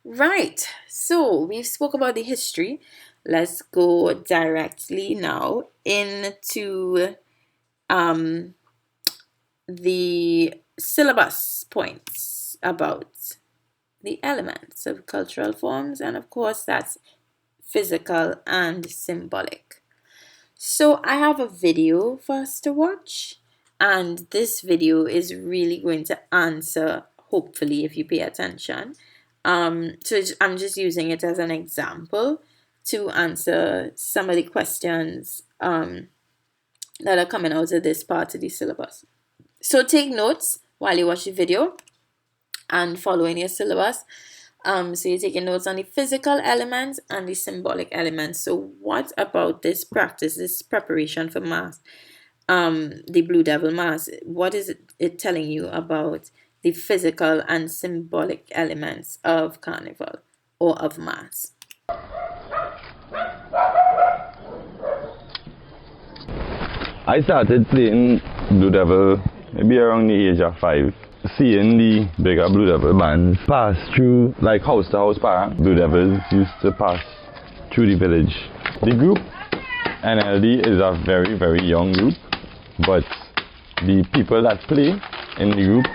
Right. So we've spoke about the history. Let's go directly now into um, the syllabus points about the elements of cultural forms, and of course, that's physical and symbolic. So I have a video for us to watch, and this video is really going to answer, hopefully, if you pay attention. I'm just using it as an example to answer some of the questions that are coming out of this part of the syllabus. So take notes while you watch the video and following your syllabus. So you're taking notes on the physical elements and the symbolic elements. So what about this practice, this preparation for Mass, the Blue Devil Mass? What is it telling you about the physical and symbolic elements of Carnival or of Mass? I started playing Blue Devil maybe around the age of 5. Seeing the bigger Blue Devil bands pass through, like house to house park, Blue Devils used to pass through the village. The group NLD is a very, very young group, but the people that play in the group,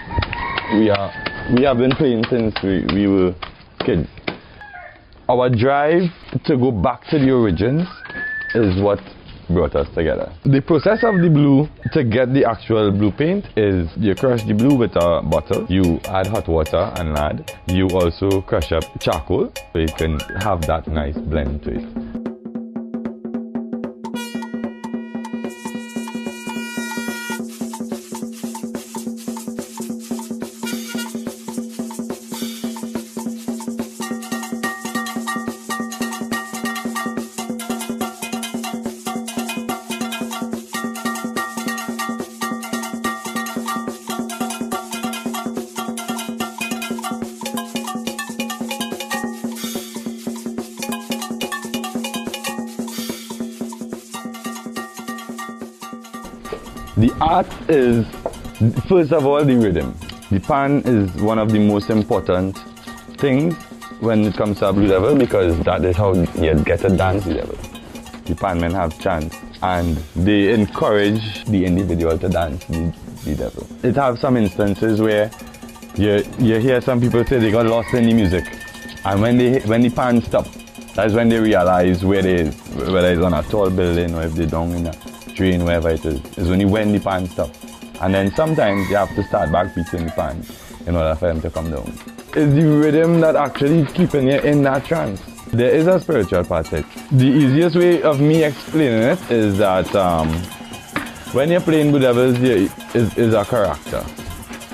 we have been playing since we were kids. Our drive to go back to the origins is what brought us together. The process of the blue to get the actual blue paint is you crush the blue with a bottle, you add hot water and lard, you also crush up charcoal so you can have that nice blend to it. The art is, first of all, the rhythm. The pan is one of the most important things when it comes to a Blue Devil because that is how you get a dance the devil. The pan men have chants and they encourage the individual to dance the devil. It has some instances where you hear some people say they got lost in the music, and when the pan stop, that's when they realize where they is, whether it's on a tall building or if they're down in a drain, wherever it is. It's only when the pan stop. And then sometimes you have to start back beating the pan in order for them to come down. It's the rhythm that actually keeping you in that trance. There is a spiritual part to it. The easiest way of me explaining it is that when you're playing Blue Devils, is a character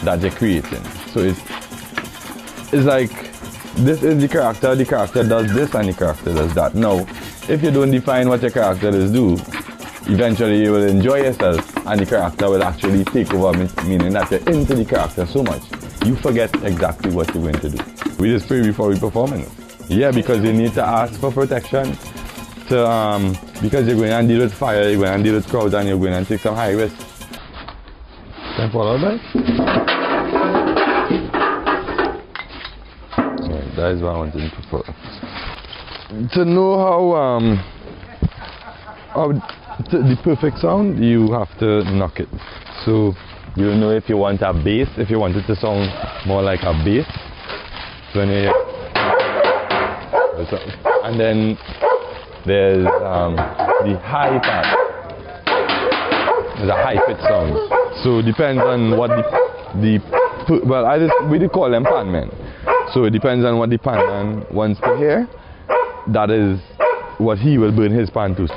that you're creating. So it's like, this is the character does this and the character does that. Now, if you don't define what your character does do, eventually you will enjoy yourself and the character will actually take over, meaning that you're into the character so much, you forget exactly what you're going to do. We just pray before we perform it. Yeah, because you need to ask for protection because you're going to deal with fire, you're going to deal with crowds and you're going to take some high risks. Can I follow that? Yeah, that is what I wanted to follow. To know how the perfect sound, you have to knock it. So you'll know if you want a bass, if you want it to sound more like a bass. So when you and then there's the high part. There's a high pitch sound. So it depends on what we do call them pan men. So it depends on what the pan man wants to hear. That is what he will burn his pan to.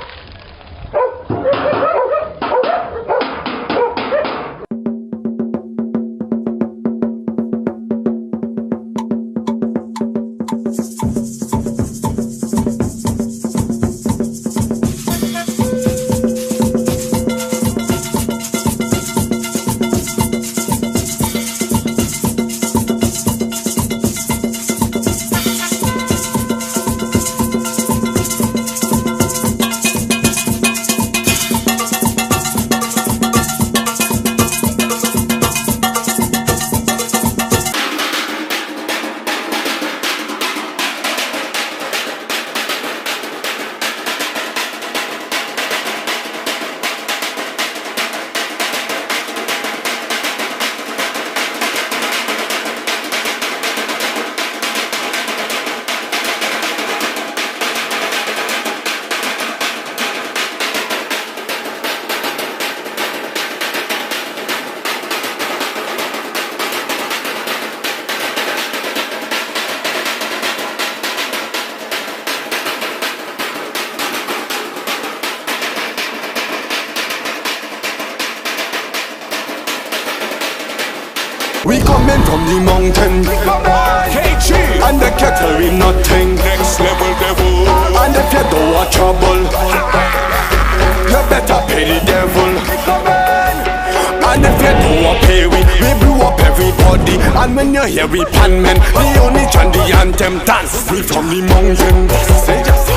body. And when you hear we pan men, the only chant the anthem dance. We from the mountain, say just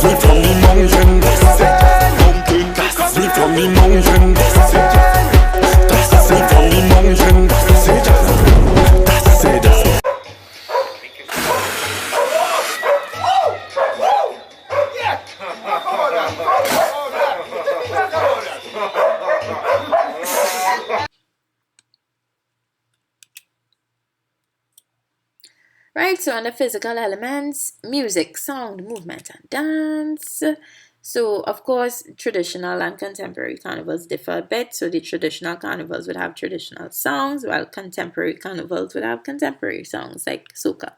we from the mountain, say mountain. We from the mountain, say just we from the mountain, say just say just. Right, so under physical elements, music, sound, movement, and dance. So, of course, traditional and contemporary carnivals differ a bit. So, the traditional carnivals would have traditional songs, while contemporary carnivals would have contemporary songs like soca.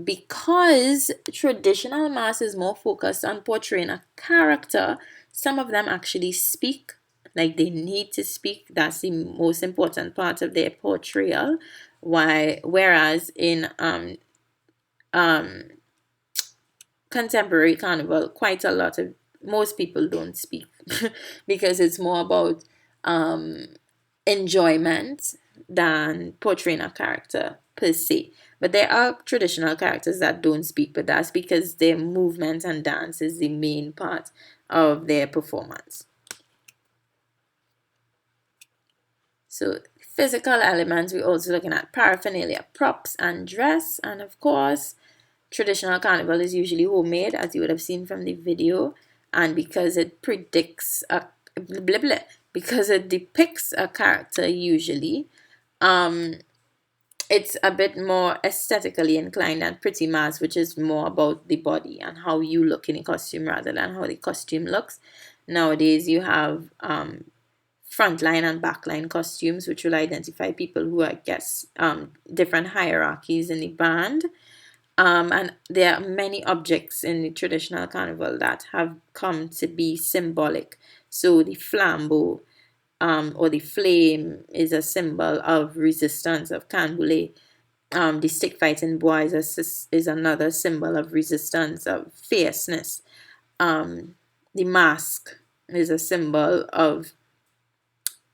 Because traditional mass is more focused on portraying a character, some of them actually speak, like they need to speak. That's the most important part of their portrayal. Whereas in contemporary carnival, quite a lot of most people don't speak because it's more about enjoyment than portraying a character per se. But there are traditional characters that don't speak, but that's because their movement and dance is the main part of their performance. So physical elements, we're also looking at paraphernalia, props, and dress. And of course, traditional carnival is usually homemade, as you would have seen from the video. And because it predicts a blah, blah, because it depicts a character usually, it's a bit more aesthetically inclined than pretty mass, which is more about the body and how you look in a costume rather than how the costume looks. Nowadays, you have frontline and backline costumes, which will identify people who are, I guess, different hierarchies in the band. And there are many objects in the traditional carnival that have come to be symbolic. So the flambeau or the flame is a symbol of resistance, of canboulé. The stick fighting boy is another symbol of resistance, of fierceness. The mask is a symbol of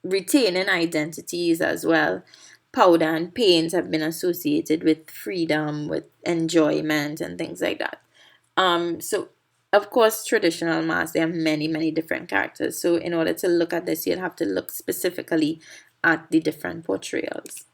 retaining identities as well. Powder and paint have been associated with freedom, with enjoyment, and things like that. So of course, traditional mask, there are many, many different characters. So in order to look at this, you'd have to look specifically at the different portrayals.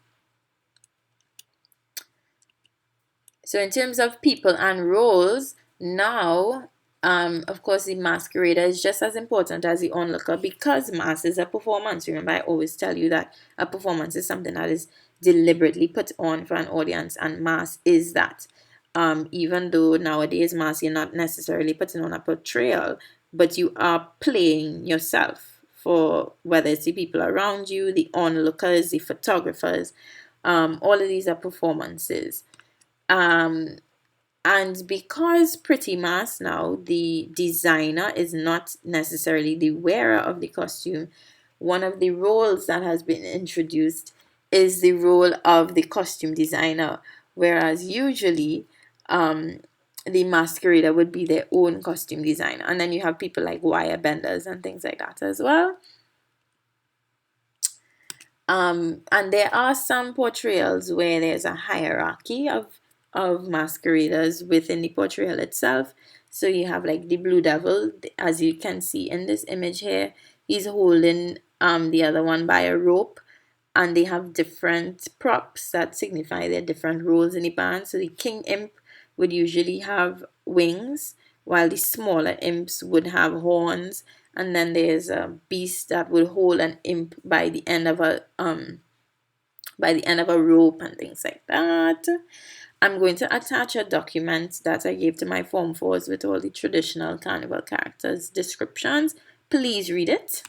So in terms of people and roles, now, of course, the masquerader is just as important as the onlooker because mass is a performance. Remember, I always tell you that a performance is something that is deliberately put on for an audience, and mass is that. Even though nowadays mass, you're not necessarily putting on a portrayal, but you are playing yourself for whether it's the people around you, the onlookers, the photographers. All of these are performances. And because pretty mass now, the designer is not necessarily the wearer of the costume, one of the roles that has been introduced is the role of the costume designer, whereas usually the masquerader would be their own costume designer. And then you have people like wire benders and things like that as well. And there are some portrayals where there's a hierarchy of masqueraders within the portrayal itself. So you have like the Blue Devil, as you can see in this image here, he's holding the other one by a rope, and they have different props that signify their different roles in the band. So the King Imp would usually have wings, while the smaller imps would have horns, and then there's a beast that would hold an imp by the end of a rope and things like that. I'm going to attach a document that I gave to my Form 4s with all the traditional carnival characters descriptions. Please read it.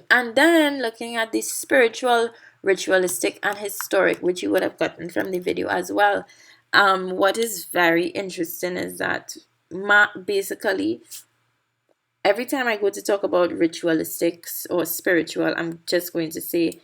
And then looking at the spiritual, ritualistic, and historic, which you would have gotten from the video as well. What is very interesting is that basically every time I go to talk about ritualistics or spiritual, I'm just going to say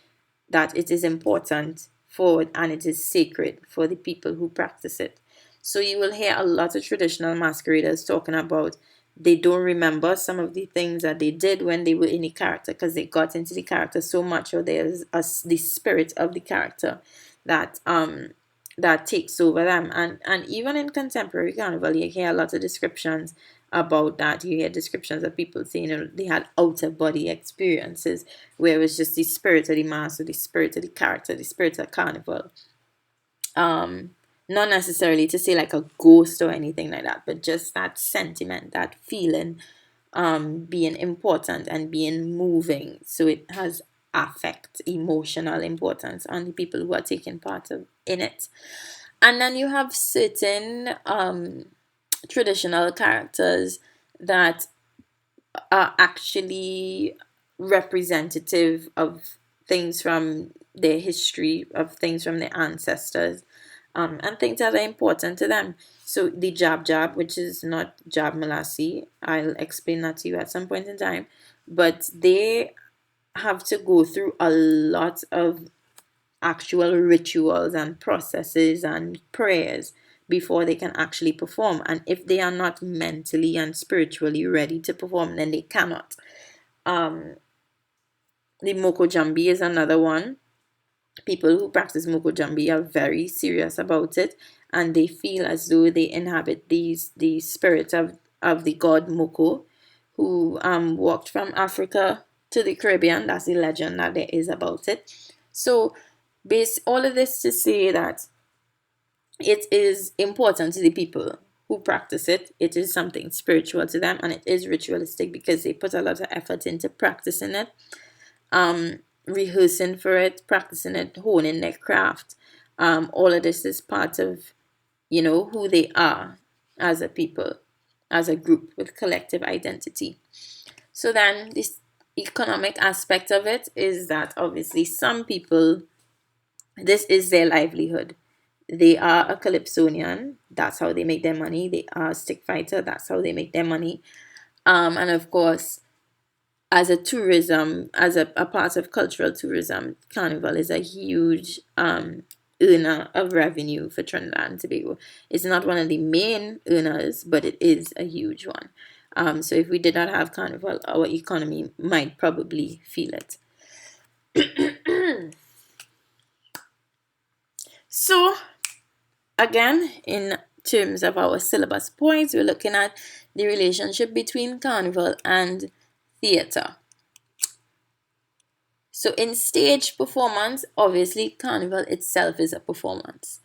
that it is important for and it is sacred for the people who practice it. So you will hear a lot of traditional masqueraders talking about they don't remember some of the things that they did when they were in the character, because they got into the character so much, or there's the spirit of the character that that takes over them. And even in contemporary carnival, you hear a lot of descriptions about that. You hear descriptions of people saying, they had out of body experiences where it was just the spirit of the mask, or the spirit of the character, the spirit of carnival. Not necessarily to say like a ghost or anything like that, but just that sentiment, that feeling, being important and being moving. So it has affect, emotional importance on the people who are taking part in it. And then you have certain traditional characters that are actually representative of things from their history, of things from their ancestors, and things that are important to them. So the jab jab, which is not jab Malassi, I'll explain that to you at some point in time, but they have to go through a lot of actual rituals and processes and prayers before they can actually perform. And if they are not mentally and spiritually ready to perform, then they cannot. The Moko Jambi is another one. People who practice Moko Jambi are very serious about it, and they feel as though they inhabit the spirits of the god Moko, who walked from Africa to the Caribbean. That's the legend that there is about it. So, all of this to say that it is important to the people who practice it. It is something spiritual to them, and it is ritualistic because they put a lot of effort into practicing it, rehearsing for it, practicing it, honing their craft. All of this is part of, who they are as a people, as a group with collective identity. So then this economic aspect of it is that obviously some people, this is their livelihood. They are a Calypsonian. That's how they make their money. They are a stick fighter. That's how they make their money. And of course, as a tourism, as a part of cultural tourism, Carnival is a huge earner of revenue for Trinidad and Tobago. It's not one of the main earners, but it is a huge one. So if we did not have Carnival, our economy might probably feel it. So again, in terms of our syllabus points, we're looking at the relationship between Carnival and theatre. So in stage performance, obviously Carnival itself is a performance.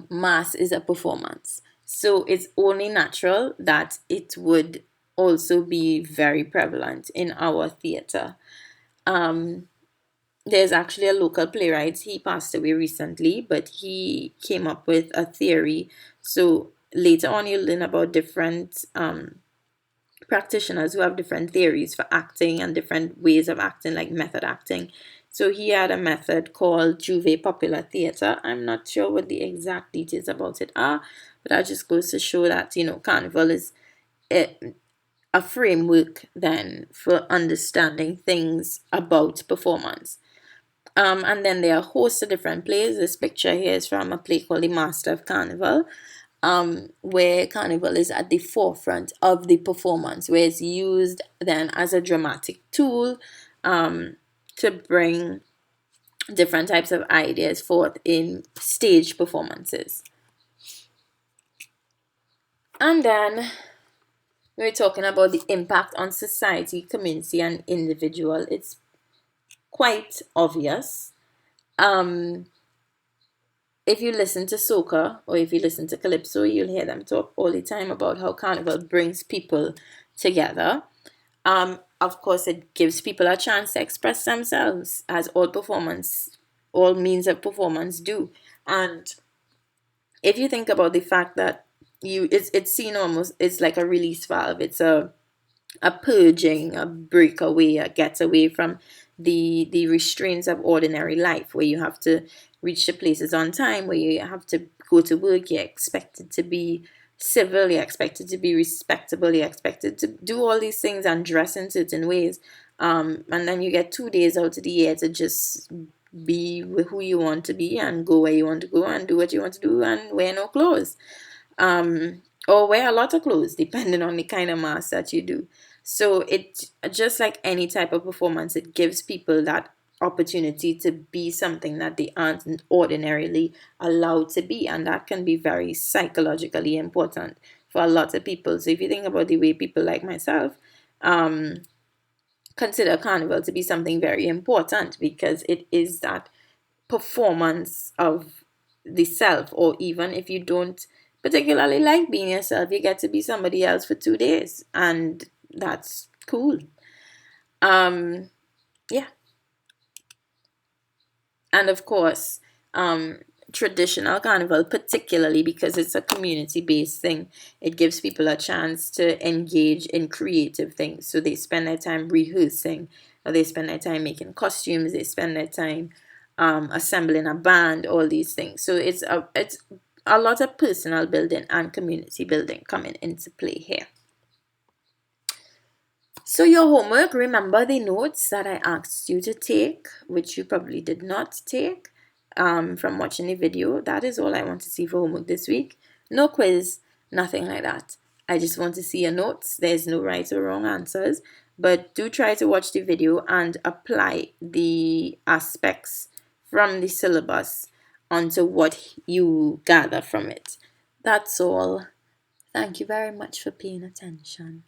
Mass is a performance. So it's only natural that it would also be very prevalent in our theatre. There's actually a local playwright. He passed away recently, but he came up with a theory. So later on, you'll learn about different practitioners who have different theories for acting and different ways of acting, like method acting. So he had a method called Juve Popular Theatre. I'm not sure what the exact details about it are, but that just goes to show that, Carnival is a framework then for understanding things about performance. And then there are a host of different plays. This picture here is from a play called The Master of Carnival, where Carnival is at the forefront of the performance, where it's used then as a dramatic tool to bring different types of ideas forth in stage performances. And then we're talking about the impact on society, community, and individual. It's quite obvious. If you listen to soca or if you listen to calypso, you'll hear them talk all the time about how Carnival brings people together. Of course, it gives people a chance to express themselves, as all means of performance do. And if you think about the fact that it's seen almost, it's like a release valve. It's a purging, a breakaway, a getaway from the restraints of ordinary life, where you have to reach the places on time, where you have to go to work, you're expected to be civil, you're expected to be respectable, you're expected to do all these things and dress in certain ways. And then you get 2 days out of the year to just be who you want to be and go where you want to go and do what you want to do and wear no clothes. or wear a lot of clothes depending on the kind of mass that you do. So it, just like any type of performance, it gives people that opportunity to be something that they aren't ordinarily allowed to be, and that can be very psychologically important for a lot of people. So if you think about the way people like myself consider Carnival to be something very important, because it is that performance of the self. Or even if you don't particularly like being yourself, you get to be somebody else for 2 days, and that's cool. um yeah. And of course, traditional Carnival, particularly because it's a community based thing, it gives people a chance to engage in creative things. So they spend their time rehearsing, or they spend their time making costumes, they spend their time assembling a band, all these things. So it's a lot of personal building and community building coming into play here. So your homework, remember the notes that I asked you to take, which you probably did not take from watching the video. That is all I want to see for homework this week. No quiz, nothing like that. I just want to see your notes. There's no right or wrong answers, but do try to watch the video and apply the aspects from the syllabus onto what you gather from it. That's all. Thank you very much for paying attention.